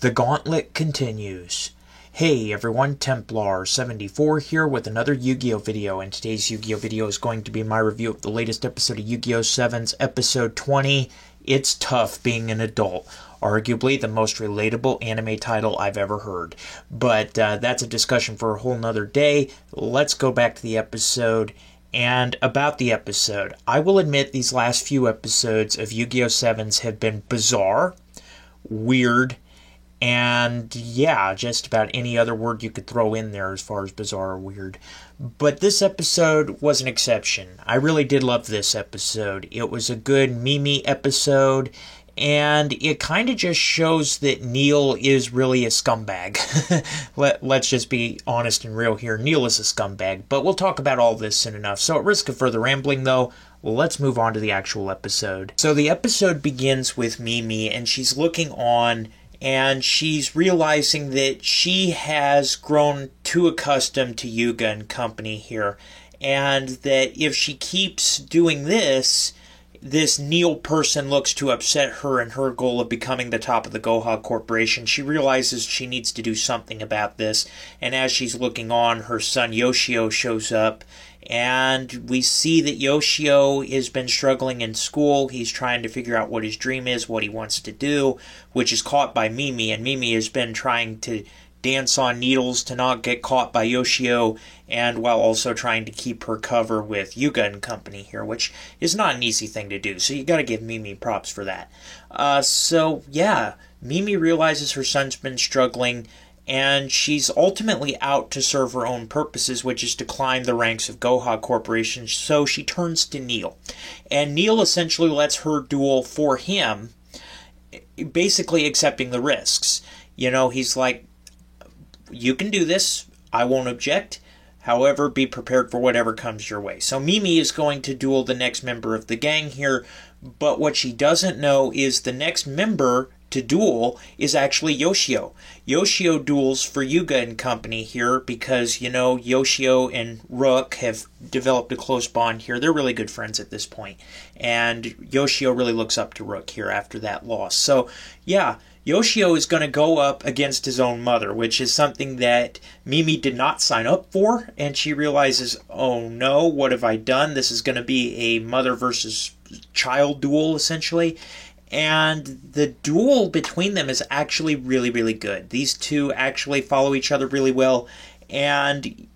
The Gauntlet continues. Hey everyone, Templar74 here with another Yu-Gi-Oh video, and today's Yu-Gi-Oh video is going to be my review of the latest episode of Yu-Gi-Oh! 7's episode 20, It's Tough Being an Adult. Arguably the most relatable anime title I've ever heard. But that's a discussion for a whole nother day. Let's go back to the episode. And about the episode, I will admit these last few episodes of Yu-Gi-Oh! 7's have been bizarre, weird, and yeah, just about any other word you could throw in there as far as bizarre or weird. But this episode was an exception. I really did love this episode. It was a good Mimi episode, and it kind of just shows that Neil is really a scumbag. Let's just be honest and real here. Neil is a scumbag, but we'll talk about all this soon enough. So at risk of further rambling though, let's move on to the actual episode. So the episode begins with Mimi, and she's looking on, and she's realizing that she has grown too accustomed to Yuga and company here, and that if she keeps doing this Neil person looks to upset her in her goal of becoming the top of the Goha Corporation. She realizes she needs to do something about this, and as she's looking on, her son Yoshio shows up, and we see that Yoshio has been struggling in school. He's trying to figure out what his dream is, what he wants to do, which is caught by Mimi, and Mimi has been trying to dance on needles to not get caught by Yoshio, and while also trying to keep her cover with Yuga and company here, which is not an easy thing to do, so you gotta give Mimi props for that. So yeah, Mimi realizes her son's been struggling, and she's ultimately out to serve her own purposes, which is to climb the ranks of Goha Corporation, so she turns to Neil. And Neil essentially lets her duel for him, basically accepting the risks. You know, he's like, you can do this, I won't object, however, be prepared for whatever comes your way. So Mimi is going to duel the next member of the gang here, but what she doesn't know is the next member to duel is actually Yoshio. Yoshio duels for Yuga and company here because, you know, Yoshio and Rook have developed a close bond here. They're really good friends at this point, and Yoshio really looks up to Rook here after that loss. So, yeah, Yoshio is going to go up against his own mother, which is something that Mimi did not sign up for, and she realizes, oh no, what have I done? This is going to be a mother versus child duel, essentially. And the duel between them is actually really, really good. These two actually follow each other really well, and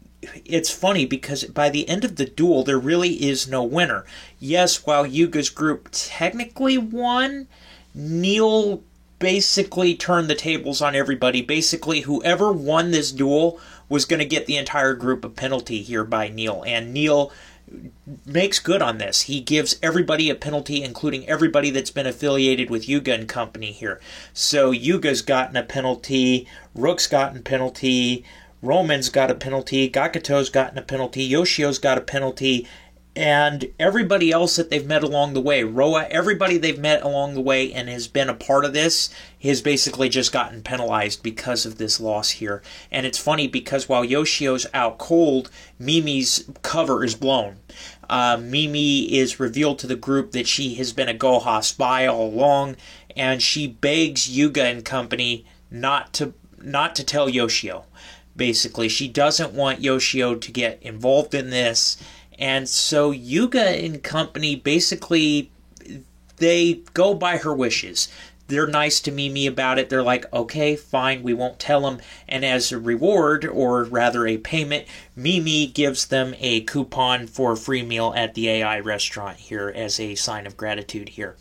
it's funny because by the end of the duel, there really is no winner. Yes, while Yuga's group technically won, Neil basically turned the tables on everybody. Basically, whoever won this duel was going to get the entire group a penalty here by Neil, and Neil makes good on this. He gives everybody a penalty, including everybody that's been affiliated with Yuga and company here. So Yuga's gotten a penalty, Rook's gotten a penalty, Roman's got a penalty, Gakuto's gotten a penalty, Yoshio's got a penalty, and everybody else that they've met along the way, Roa, everybody they've met along the way and has been a part of this has basically just gotten penalized because of this loss here. And it's funny because while Yoshio's out cold, Mimi's cover is blown. Mimi is revealed to the group that she has been a Goha spy all along, and she begs Yuga and company not to tell Yoshio. Basically, she doesn't want Yoshio to get involved in this. And so Yuga and company, basically, they go by her wishes. They're nice to Mimi about it. They're like, okay, fine, we won't tell him. And as a reward, or rather a payment, Mimi gives them a coupon for a free meal at the AI restaurant here as a sign of gratitude here.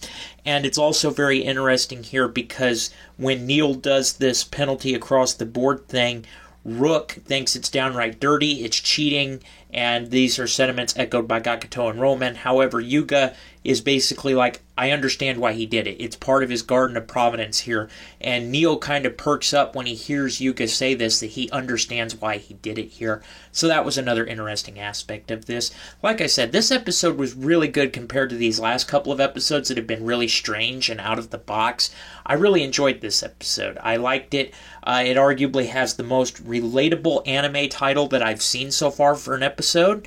And it's also very interesting here because when Neil does this penalty across the board thing, Rook thinks it's downright dirty, it's cheating, and these are sentiments echoed by Gakuto and Roman. However, Yuga is basically like, I understand why he did it. It's part of his Garden of Providence here. And Neil kind of perks up when he hears Yuga say this, that he understands why he did it here. So that was another interesting aspect of this. Like I said, this episode was really good compared to these last couple of episodes that have been really strange and out of the box. I really enjoyed this episode. I liked it. It arguably has the most relatable anime title that I've seen so far for an episode.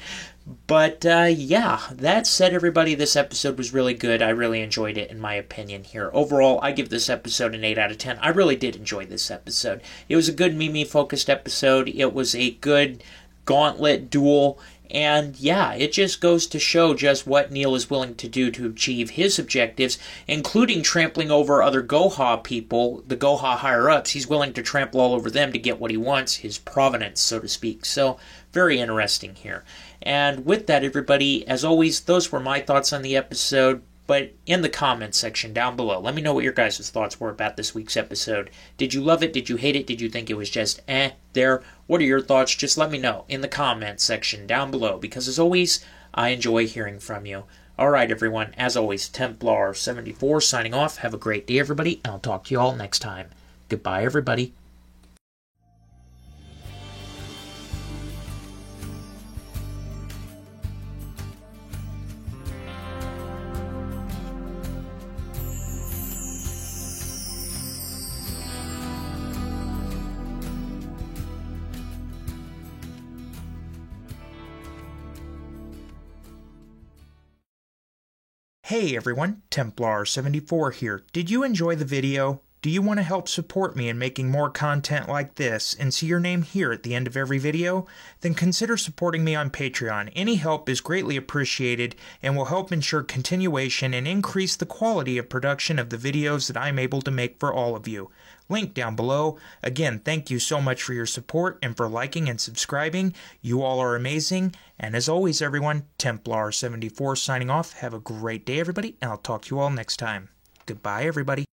But yeah, that said, everybody, this episode was really good. I really enjoyed it, in my opinion here. Overall, I give this episode an 8 out of 10. I really did enjoy this episode. It was a good Mimi-focused episode. It was a good gauntlet duel. And yeah, it just goes to show just what Neil is willing to do to achieve his objectives, including trampling over other Goha people, the Goha higher-ups. He's willing to trample all over them to get what he wants, his provenance, so to speak. So, very interesting here. And with that, everybody, as always, those were my thoughts on the episode. But in the comments section down below, let me know what your guys' thoughts were about this week's episode. Did you love it? Did you hate it? Did you think it was just there? What are your thoughts? Just let me know in the comments section down below, because as always, I enjoy hearing from you. Alright, everyone, as always, Templar74 signing off. Have a great day, everybody, and I'll talk to you all next time. Goodbye, everybody. Hey everyone, Templar74 here. Did you enjoy the video? Do you want to help support me in making more content like this and see your name here at the end of every video? Then consider supporting me on Patreon. Any help is greatly appreciated and will help ensure continuation and increase the quality of production of the videos that I'm able to make for all of you. Link down below. Again, thank you so much for your support and for liking and subscribing. You all are amazing. And as always, everyone, Templar74 signing off. Have a great day, everybody, and I'll talk to you all next time. Goodbye, everybody.